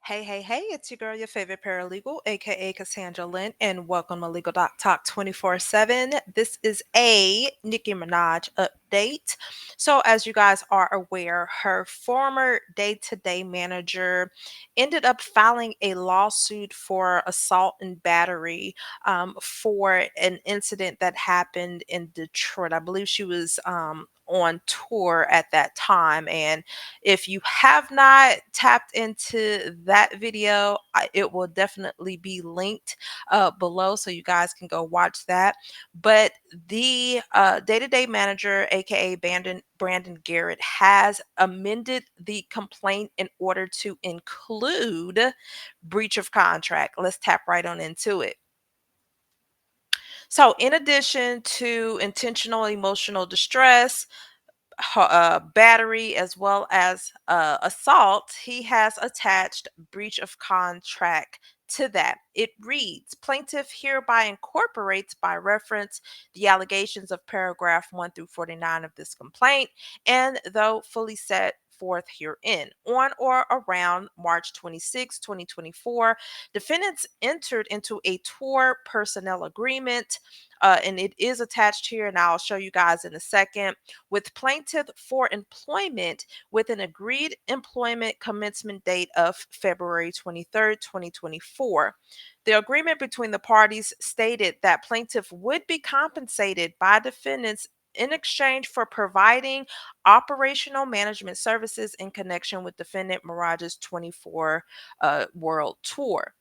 Hey, it's your girl, your favorite paralegal, aka Cassandra Lynn, and welcome to Legal Doc Talk 24/7. This is a Nicki Minaj update. So, as you guys are aware, her former day to day manager ended up filing a lawsuit for assault and battery for an incident that happened in Detroit. I believe she was on tour at that time, and if you have not tapped into that video, it will definitely be linked below so you guys can go watch that. But the day-to-day manager, aka Brandon Garrett, has amended the complaint in order to include breach of contract. Let's tap right on into it. So, in addition to intentional emotional distress, battery, as well as assault, he has attached breach of contract to that. It reads: Plaintiff hereby incorporates by reference the allegations of paragraph 1 through 49 of this complaint, and though fully set forth herein. On or around March 26, 2024, defendants entered into a tour personnel agreement, and it is attached here, and I'll show you guys in a second, with plaintiff for employment with an agreed employment commencement date of February 23rd, 2024. The agreement between the parties stated that plaintiff would be compensated by defendants in exchange for providing operational management services in connection with defendant Mirage's 24 world tour.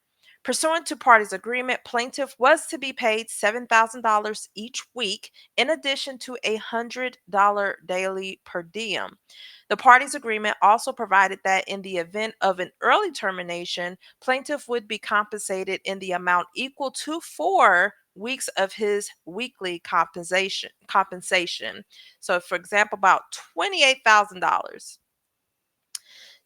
Pursuant to parties' agreement, plaintiff was to be paid $7,000 each week in addition to a $100 daily per diem. The parties' agreement also provided that in the event of an early termination, plaintiff would be compensated in the amount equal to 4 weeks of his weekly compensation. So, for example, about $28,000.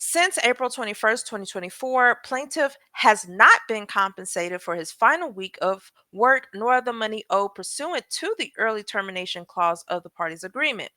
Since April 21st, 2024, plaintiff has not been compensated for his final week of work nor the money owed pursuant to the early termination clause of the parties' agreement.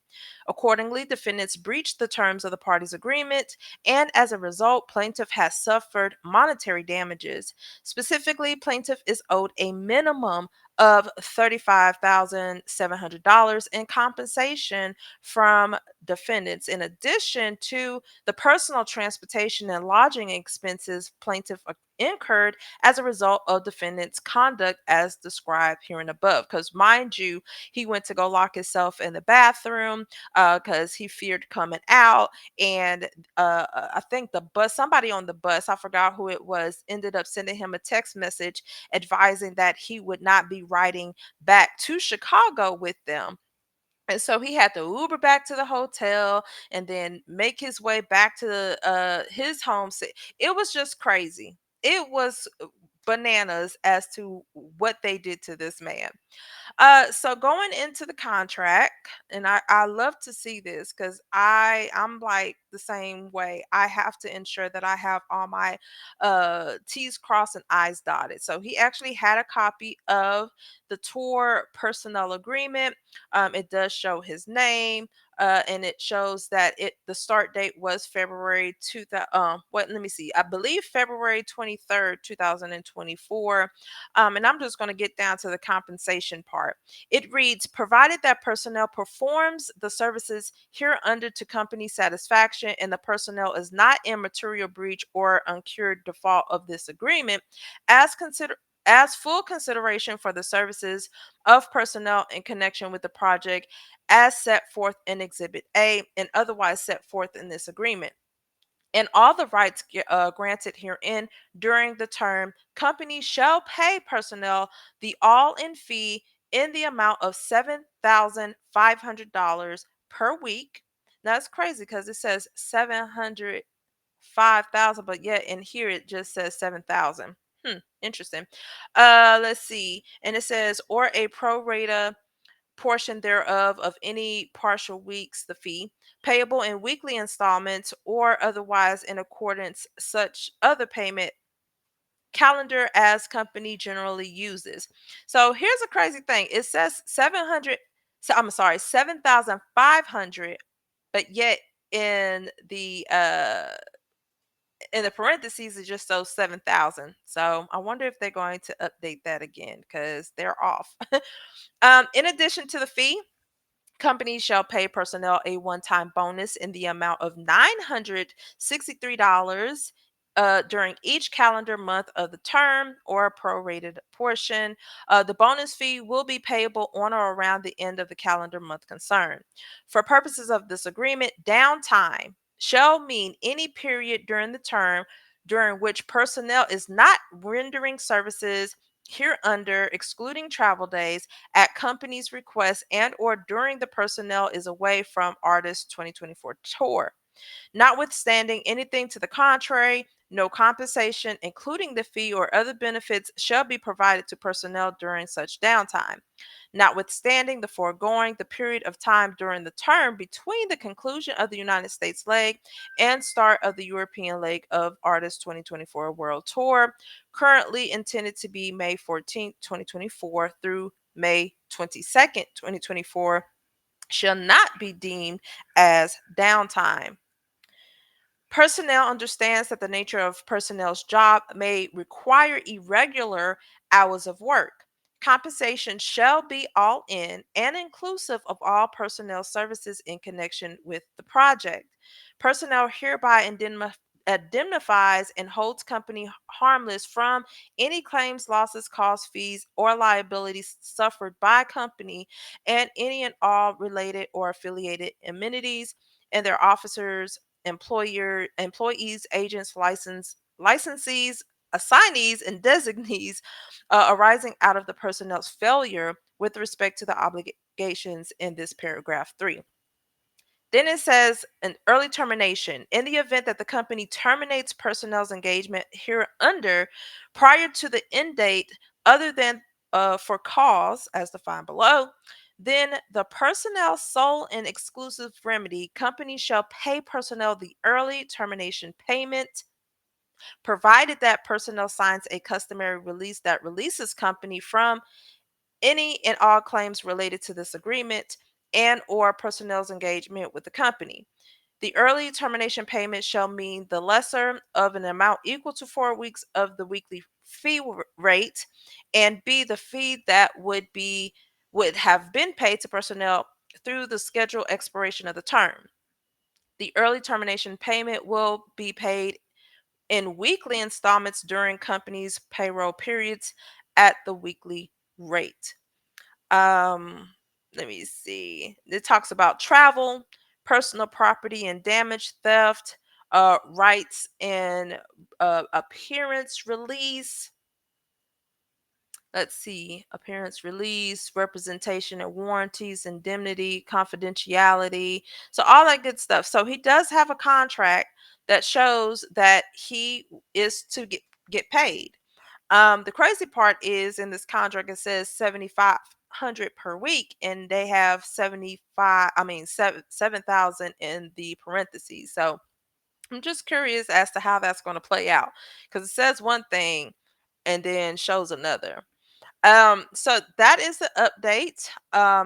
Accordingly, defendants breached the terms of the parties' agreement, and as a result, plaintiff has suffered monetary damages. Specifically, plaintiff is owed a minimum of $35,700 in compensation from defendants, in addition to the personal transportation and lodging expenses plaintiff incurred as a result of defendant's conduct as described here and above. Because, mind you, he went to go lock himself in the bathroom because he feared coming out. And I think the bus, somebody on the bus, I forgot who it was, ended up sending him a text message advising that he would not be riding back to Chicago with them. And so he had to Uber back to the hotel and then make his way back to his home. It was just crazy. It was bananas as to what they did to this man. So going into the contract, and I love to see this because I'm like the same way. I have to ensure that I have all my T's crossed and I's dotted. So he actually had a copy of the tour personnel agreement. It does show his name. And it shows that the start date was February 2000. What? Let me see. I believe February 23rd, 2024. And I'm just going to get down to the compensation part. It reads: provided that personnel performs the services hereunder to company satisfaction and the personnel is not in material breach or uncured default of this agreement, as consider as full consideration for the services of personnel in connection with the project as set forth in Exhibit A and otherwise set forth in this agreement, and all the rights granted herein during the term, companies shall pay personnel the all-in fee in the amount of $7,500 per week. Now that's crazy because it says 705,000, but yet in here it just says 7,000. Interesting. Let's see. And it says, or a pro rata portion thereof of any partial weeks the fee, payable in weekly installments or otherwise in accordance such other payment calendar as company generally uses. So here's a crazy thing. It says 700, so I'm sorry, 7,500, but yet in the in the parentheses it just shows 7,000. So I wonder if they're going to update that again because they're off. In addition to the fee, companies shall pay personnel a one time bonus in the amount of $963 during each calendar month of the term or a prorated portion. The bonus fee will be payable on or around the end of the calendar month concerned. For purposes of this agreement, downtime shall mean any period during the term during which personnel is not rendering services hereunder, excluding travel days, at company's request and or during the personnel is away from artist 2024 tour. Notwithstanding anything to the contrary, no compensation, including the fee or other benefits, shall be provided to personnel during such downtime. Notwithstanding the foregoing, the period of time during the term between the conclusion of the United States leg and start of the European leg of Artist 2024 World Tour, currently intended to be May 14th, 2024 through May 22nd, 2024, shall not be deemed as downtime. Personnel understands that the nature of personnel's job may require irregular hours of work. Compensation shall be all in and inclusive of all personnel services in connection with the project. Personnel hereby indemnifies and holds company harmless from any claims, losses, costs, fees, or liabilities suffered by company and any and all related or affiliated amenities and their officers, employees, agents, licensees, assignees, and designees arising out of the personnel's failure with respect to the obligations in this paragraph 3. Then it says an early termination. In the event that the company terminates personnel's engagement here under prior to the end date, other than for cause as defined below, then the personnel sole and exclusive remedy, company shall pay personnel the early termination payment, provided that personnel signs a customary release that releases company from any and all claims related to this agreement and or personnel's engagement with the company. The early termination payment shall mean the lesser of an amount equal to 4 weeks of the weekly fee rate, and B, the fee that would have been paid to personnel through the scheduled expiration of the term. The early termination payment will be paid in weekly installments during company's payroll periods at the weekly rate. Let me see. It talks about travel, personal property and damage, theft, rights and appearance release. Let's see, appearance release, representation and warranties, indemnity, confidentiality. So all that good stuff. So he does have a contract that shows that he is to get paid. The crazy part is in this contract it says 7,500 per week, and they have 7,000 in the parentheses. So I'm just curious as to how that's going to play out because it says one thing and then shows another. So that is the update.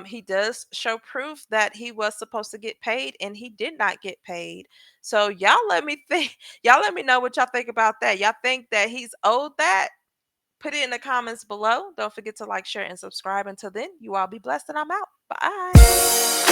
He does show proof that he was supposed to get paid and he did not get paid. So y'all let me think, y'all let me know what y'all think about that. Y'all think that he's owed that? Put it in the comments below. Don't forget to like, share, and subscribe. Until then, you all be blessed and I'm out. Bye.